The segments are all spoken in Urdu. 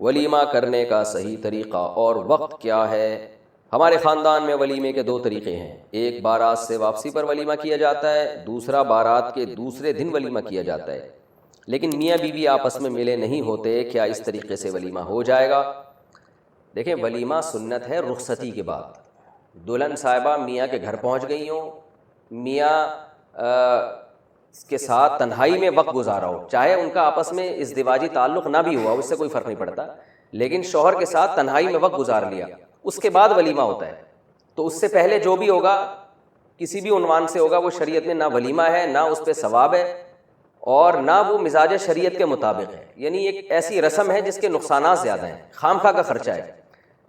ولیمہ کرنے کا صحیح طریقہ اور وقت کیا ہے؟ ہمارے خاندان میں ولیمے کے دو طریقے ہیں، ایک بارات سے واپسی پر ولیمہ کیا جاتا ہے، دوسرا بارات کے دوسرے دن ولیمہ کیا جاتا ہے، لیکن میاں بیوی آپس میں ملے نہیں ہوتے، کیا اس طریقے سے ولیمہ ہو جائے گا؟ دیکھیں، ولیمہ سنت ہے رخصتی کے بعد۔ دلہن صاحبہ میاں کے گھر پہنچ گئی ہوں، میاں کے ساتھ تنہائی میں وقت گزارا ہو، چاہے ان کا آپس میں ازدواجی تعلق نہ بھی ہوا، اس سے کوئی فرق نہیں پڑتا، لیکن شوہر کے ساتھ تنہائی میں وقت گزار لیا، اس کے بعد ولیمہ ہوتا ہے۔ تو اس سے پہلے جو بھی ہوگا، کسی بھی عنوان سے ہوگا، وہ شریعت میں نہ ولیمہ ہے، نہ اس پہ ثواب ہے، اور نہ وہ مزاج شریعت کے مطابق ہے، یعنی ایک ایسی رسم ہے جس کے نقصانات زیادہ ہیں، خام خواہ کا خرچہ ہے۔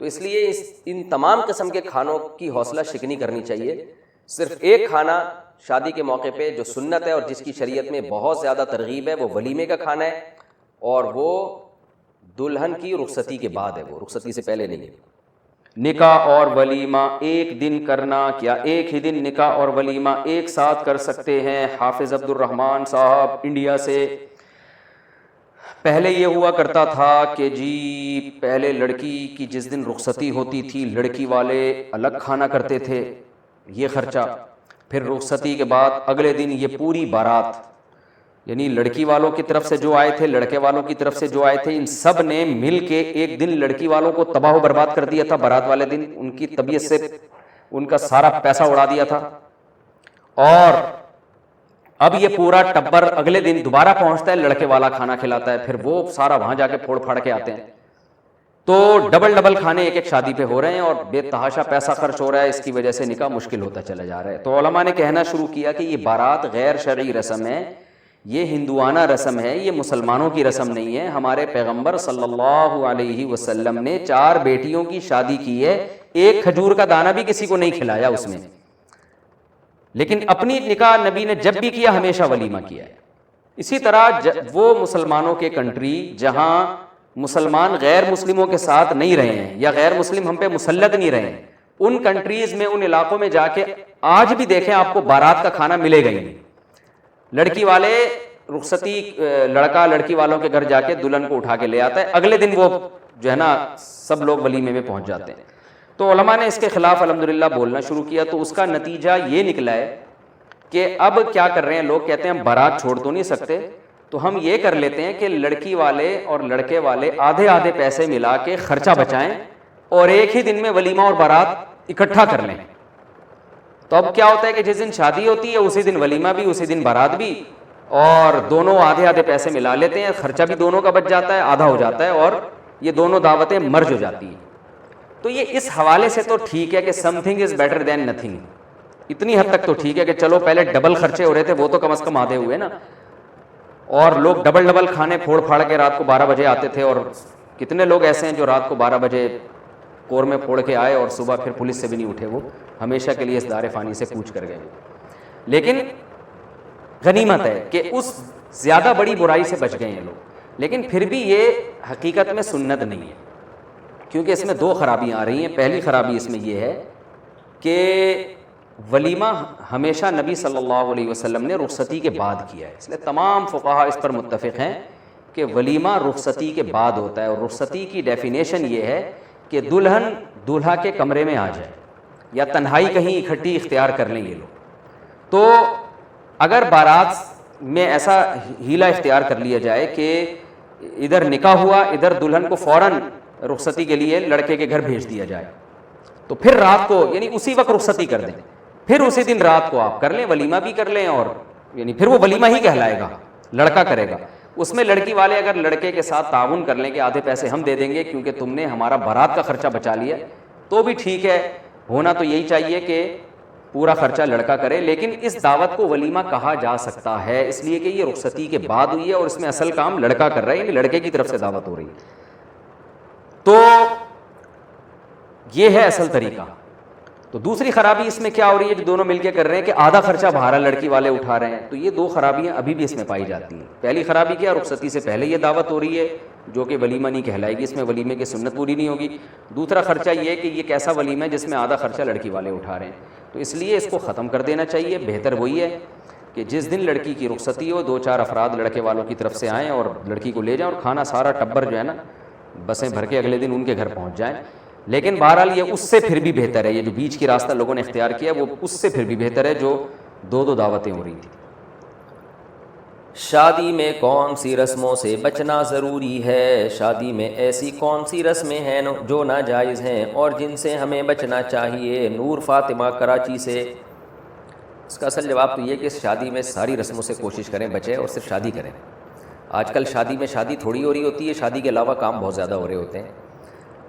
تو اس لیے ان تمام قسم کے کھانوں کی حوصلہ شکنی کرنی چاہیے۔ صرف ایک کھانا شادی کے موقع پہ جو سنت ہے اور جس کی شریعت میں بہت زیادہ ترغیب ہے، وہ ولیمے کا کھانا ہے، اور وہ دلہن کی رخصتی کے بعد ہے، وہ رخصتی سے پہلے نہیں ہے۔ نکاح اور ولیمہ ایک دن کرنا، کیا ایک ہی دن نکاح اور ولیمہ ایک ساتھ کر سکتے ہیں؟ حافظ عبد الرحمن صاحب انڈیا سے۔ پہلے یہ ہوا کرتا تھا کہ جی پہلے لڑکی کی جس دن رخصتی ہوتی تھی لڑکی والے الگ کھانا کرتے تھے، یہ خرچہ، پھر رخصتی کے بعد اگلے دن یہ پوری بارات، یعنی لڑکی والوں کی طرف سے جو آئے تھے، لڑکے والوں کی طرف سے جو آئے تھے، ان سب نے مل کے ایک دن لڑکی والوں کو تباہ و برباد کر دیا تھا۔ بارات والے دن ان کی طبیعت سے ان کا سارا پیسہ اڑا دیا تھا، اور اب یہ پورا ٹبر اگلے دن دوبارہ پہنچتا ہے، لڑکے والا کھانا کھلاتا ہے، پھر وہ سارا وہاں جا کے پھوڑ پھاڑ کے آتے ہیں۔ تو ڈبل کھانے ایک ایک شادی پہ ہو رہے ہیں، اور بے تحاشا پیسہ خرچ ہو رہا ہے، اس کی وجہ سے نکاح مشکل ہوتا چلا جا رہا ہے۔ تو علماء نے کہنا شروع کیا کہ یہ بارات غیر شرعی رسم ہے، یہ ہندوانہ رسم ہے، یہ مسلمانوں کی رسم نہیں ہے۔ ہمارے پیغمبر صلی اللہ علیہ وسلم نے 4 بیٹیوں کی شادی کی ہے، ایک کھجور کا دانہ بھی کسی کو نہیں کھلایا اس میں، لیکن اپنی نکاح نبی نے جب بھی کیا ہمیشہ ولیمہ کیا ہے۔ اسی طرح وہ مسلمانوں کے کنٹری جہاں مسلمان غیر مسلموں کے ساتھ نہیں رہے ہیں، یا غیر مسلم ہم پہ مسلط نہیں رہے ہیں، ان کنٹریز میں، ان علاقوں میں جا کے آج بھی دیکھیں آپ کو بارات کا کھانا ملے گا ہی نہیں۔ لڑکی والے رخصتی، لڑکا لڑکی والوں کے گھر جا کے دلہن کو اٹھا کے لے آتا ہے، اگلے دن وہ جو ہے نا سب لوگ ولیمے میں پہنچ جاتے ہیں۔ تو علماء نے اس کے خلاف الحمدللہ بولنا شروع کیا، تو اس کا نتیجہ یہ نکلا ہے کہ اب کیا کر رہے ہیں لوگ، کہتے ہیں ہم بارات چھوڑ تو نہیں سکتے، تو ہم یہ کر لیتے ہیں کہ لڑکی والے اور لڑکے والے آدھے آدھے پیسے ملا کے خرچہ بچائیں، اور ایک ہی دن میں ولیمہ اور بارات اکٹھا کر لیں۔ تو اب کیا ہوتا ہے کہ جس دن شادی ہوتی ہے اسی دن ولیمہ بھی، اسی دن بارات بھی، اور دونوں آدھے آدھے پیسے ملا لیتے ہیں، خرچہ بھی دونوں کا بچ جاتا ہے، آدھا ہو جاتا ہے، اور یہ دونوں دعوتیں مرج ہو جاتی ہیں۔ تو یہ اس حوالے سے تو ٹھیک ہے کہ some thing is better than nothing, اتنی حد تک تو ٹھیک ہے کہ چلو پہلے ڈبل خرچے ہو رہے تھے وہ تو کم از کم آدھے ہوئے نا، اور لوگ ڈبل کھانے پھوڑ پھاڑ کے رات کو 12 بجے آتے تھے، اور کتنے لوگ ایسے ہیں جو رات کو 12 بجے قورمے پھوڑ کے آئے اور صبح پھر پولیس سے بھی نہیں اٹھے، وہ ہمیشہ کے لیے اس دار فانی سے کوچ کر گئے۔ لیکن غنیمت ہے کہ اس زیادہ بڑی برائی سے بچ گئے ہیں لوگ، لیکن پھر بھی یہ حقیقت میں سنت نہیں ہے، کیونکہ اس میں 2 خرابیاں آ رہی ہیں۔ پہلی خرابی اس میں یہ ہے کہ ولیمہ ہمیشہ نبی صلی اللہ علیہ وسلم نے رخصتی کے بعد کیا ہے، اس لیے تمام فقہاء اس پر متفق ہیں کہ ولیمہ رخصتی کے بعد ہوتا ہے، اور رخصتی کی ڈیفینیشن یہ ہے کہ دلہن دولہا کے کمرے میں آ جائے، یا تنہائی کہیں اکٹھی اختیار کر لیں یہ لوگ۔ تو اگر بارات میں ایسا ہیلا اختیار کر لیا جائے کہ ادھر نکاح ہوا، ادھر دلہن کو فوراً رخصتی کے لیے لڑکے کے گھر بھیج دیا جائے، تو پھر رات کو یعنی اسی وقت رخصتی کر دیں، پھر اسی دن رات کو آپ کر لیں، ولیمہ بھی کر لیں، اور یعنی پھر وہ ولیمہ ہی کہلائے گا، لڑکا کرے گا۔ اس میں لڑکی والے اگر لڑکے کے ساتھ تعاون کر لیں کہ آدھے پیسے ہم دے دیں گے کیونکہ تم نے ہمارا بارات کا خرچہ بچا لیا، تو بھی ٹھیک ہے۔ ہونا تو یہی چاہیے کہ پورا خرچہ لڑکا کرے، لیکن اس دعوت کو ولیمہ کہا جا سکتا ہے اس لیے کہ یہ رخصتی کے بعد ہوئی ہے، اور اس میں اصل کام لڑکا کر رہا ہے، یعنی لڑکے کی طرف سے دعوت ہو رہی ہے۔ تو یہ ہے اصل طریقہ۔ تو دوسری خرابی اس میں کیا ہو رہی ہے جو دونوں مل کے کر رہے ہیں کہ آدھا خرچہ بہارا لڑکی والے اٹھا رہے ہیں، تو یہ 2 خرابیاں ابھی بھی اس میں پائی جاتی ہیں۔ پہلی خرابی کیا، رخصتی سے پہلے یہ دعوت ہو رہی ہے جو کہ ولیمہ نہیں کہلائے گی، اس میں ولیمے کی سنت پوری نہیں ہوگی۔ دوسرا خرچہ یہ ہے کہ یہ کیسا ولیمہ ہے جس میں آدھا خرچہ لڑکی والے اٹھا رہے ہیں، تو اس لیے اس کو ختم کر دینا چاہیے۔ بہتر وہی ہے کہ جس دن لڑکی کی رخصتی ہو 2-4 افراد لڑکے والوں کی طرف سے آئیں اور لڑکی کو لے جائیں، اور کھانا سارا ٹبر جو ہے نا بسیں بھر کے اگلے دن ان کے گھر پہنچ جائیں. لیکن بہرحال یہ اس سے پھر بھی بہتر ہے, یہ جو بیچ کی راستہ لوگوں نے اختیار کیا وہ اس سے پھر بھی بہتر ہے جو دو دعوتیں ہو رہی تھیں. شادی میں کون سی رسموں سے بچنا ضروری ہے؟ شادی میں ایسی کون سی رسمیں ہیں جو ناجائز ہیں اور جن سے ہمیں بچنا چاہیے؟ نور فاطمہ کراچی سے. اس کا اصل جواب تو یہ کہ شادی میں ساری رسموں سے کوشش کریں بچیں اور صرف شادی کریں. آج کل شادی میں شادی تھوڑی ہو رہی ہوتی ہے, شادی کے علاوہ کام بہت زیادہ ہو رہے ہوتے ہیں,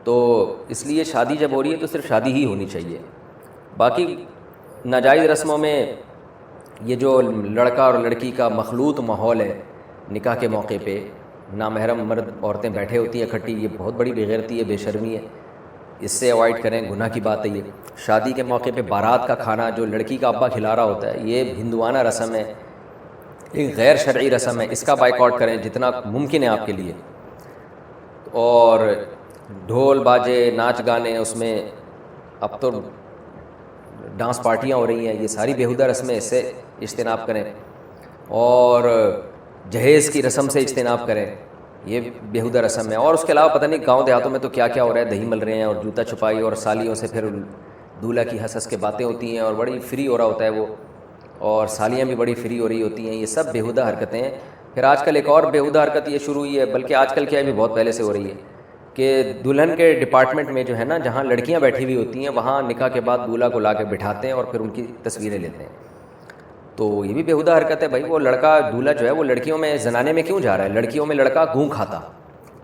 تو اس لیے شادی جب ہو رہی ہے تو صرف شادی ہی ہونی چاہیے. باقی ناجائز رسموں میں یہ جو لڑکا اور لڑکی کا مخلوط ماحول ہے نکاح کے موقع پہ, نامحرم مرد عورتیں بیٹھے ہوتی ہیں اکٹھی, یہ بہت بڑی بے غیرتی ہے, بے شرمی ہے, اس سے اوائڈ کریں, گناہ کی بات ہے یہ. شادی کے موقع پہ بارات کا کھانا جو لڑکی کا ابا کھلا رہا ہوتا ہے یہ ہندوانہ رسم ہے, ایک غیر شرعی رسم ہے, اس کا بائیکاٹ کریں جتنا ممکن ہے آپ کے لیے. اور ڈھول باجے ناچ گانے, اس میں اب تو ڈانس پارٹیاں ہو رہی ہیں, یہ ساری بیہودہ رسمیں, اس سے اجتناب کریں. اور جہیز کی رسم سے اجتناب کریں, یہ بیہودہ رسم ہے. اور اس کے علاوہ پتہ نہیں گاؤں دیہاتوں میں تو کیا کیا ہو رہا ہے, دہی مل رہے ہیں اور جوتا چھپائی اور سالیوں سے پھر دولہا کی ہنس ہنس کے باتیں ہوتی ہیں اور بڑی فری ہو رہا ہوتا ہے وہ, اور سالیاں بھی بڑی فری ہو رہی ہوتی ہیں. یہ سب بیہودہ حرکتیں ہیں. پھر آج کل ایک اور بیہودہ حرکت یہ شروع ہوئی ہے, بلکہ آج کل کیا ہے بھی بہت پہلے سے ہو رہی ہے, کہ دلہن کے ڈپارٹمنٹ میں جو ہے نا جہاں لڑکیاں بیٹھی ہوئی ہوتی ہیں وہاں نکاح کے بعد دولہا کو لا کے بٹھاتے ہیں اور پھر ان کی تصویریں لیتے ہیں. تو یہ بھی بیہودہ حرکت ہے بھائی. وہ لڑکا دولہا جو ہے وہ لڑکیوں میں زنانے میں کیوں جا رہا ہے؟ لڑکیوں میں لڑکا گوں کھاتا.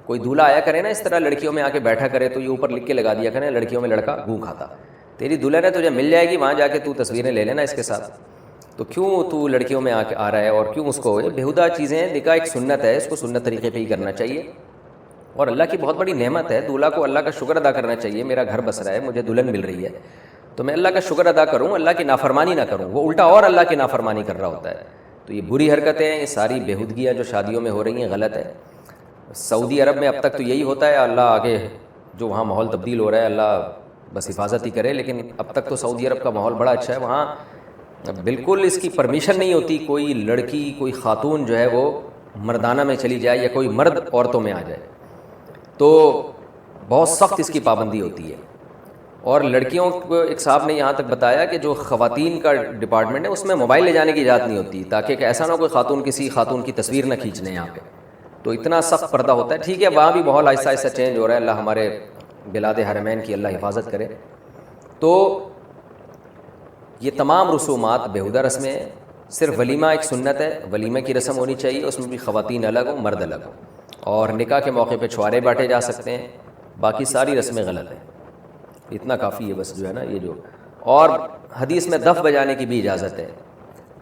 کوئی دولہا آیا کرے نا اس طرح لڑکیوں میں آ کے بیٹھا کرے تو یہ اوپر لکھ کے لگا دیا کرے لڑکیوں میں لڑکا گوں کھاتا. تیری دلہن ہے تجھے مل جائے گی, وہاں جا کے تو تصویریں لے لینا اس کے ساتھ. تو کیوں تو لڑکیوں میں آ رہا ہے اور کیوں اس کو؟ یہ بیہودہ چیزیں ہیں. نکاح ایک سنت ہے, اس کو سنت طریقے پہ ہی کرنا چاہیے. اور اللہ کی بہت بڑی نعمت ہے, دولہا کو اللہ کا شکر ادا کرنا چاہیے. میرا گھر بس رہا ہے, مجھے دلہن مل رہی ہے, تو میں اللہ کا شکر ادا کروں, اللہ کی نافرمانی نہ کروں. وہ الٹا اور اللہ کی نافرمانی کر رہا ہوتا ہے. تو یہ بری حرکتیں ہیں, یہ ساری بیہودگیاں جو شادیوں میں ہو رہی ہیں غلط ہے. سعودی عرب میں اب تک تو یہی ہوتا ہے, اللہ آگے جو وہاں ماحول تبدیل ہو رہا ہے اللہ بس حفاظت ہی کرے, لیکن اب تک تو سعودی عرب کا ماحول بڑا اچھا ہے. وہاں بالکل اس کی پرمیشن نہیں ہوتی کوئی لڑکی کوئی خاتون جو ہے وہ مردانہ میں چلی جائے یا کوئی مرد عورتوں میں آ جائے, تو بہت سخت اس کی پابندی ہوتی ہے. اور لڑکیوں کو ایک صاحب نے یہاں تک بتایا کہ جو خواتین کا ڈپارٹمنٹ ہے اس میں موبائل لے جانے کی اجازت نہیں ہوتی, تاکہ کہ ایسا نہ ہو کوئی خاتون کسی خاتون کی تصویر نہ کھینچنے یہاں پہ. تو اتنا سخت پردہ ہوتا ہے. ٹھیک ہے وہاں بھی ماحول آہستہ آہستہ چینج ہو رہا ہے, اللہ ہمارے بلاد حرمین کی اللہ حفاظت کرے. تو یہ تمام رسومات بیہودہ رسمیں ہیں. صرف ولیمہ ایک سنت ہے, ولیمہ کی رسم ہونی چاہیے, اس میں بھی خواتین الگ ہوں مرد الگ ہوں. اور نکاح کے موقع پہ چھوارے بانٹے جا سکتے ہیں, باقی ساری رسمیں غلط ہیں. اتنا کافی ہے بس جو ہے نا یہ جو. اور حدیث میں دف بجانے کی بھی اجازت ہے.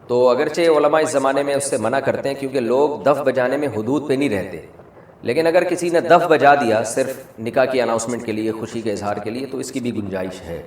تو اگرچہ علماء اس زمانے میں اس سے منع کرتے ہیں کیونکہ لوگ دف بجانے میں حدود پہ نہیں رہتے, لیکن اگر کسی نے دف بجا دیا صرف نکاح کی اناؤنسمنٹ کے لیے, خوشی کے اظہار کے لیے, تو اس کی بھی گنجائش ہے.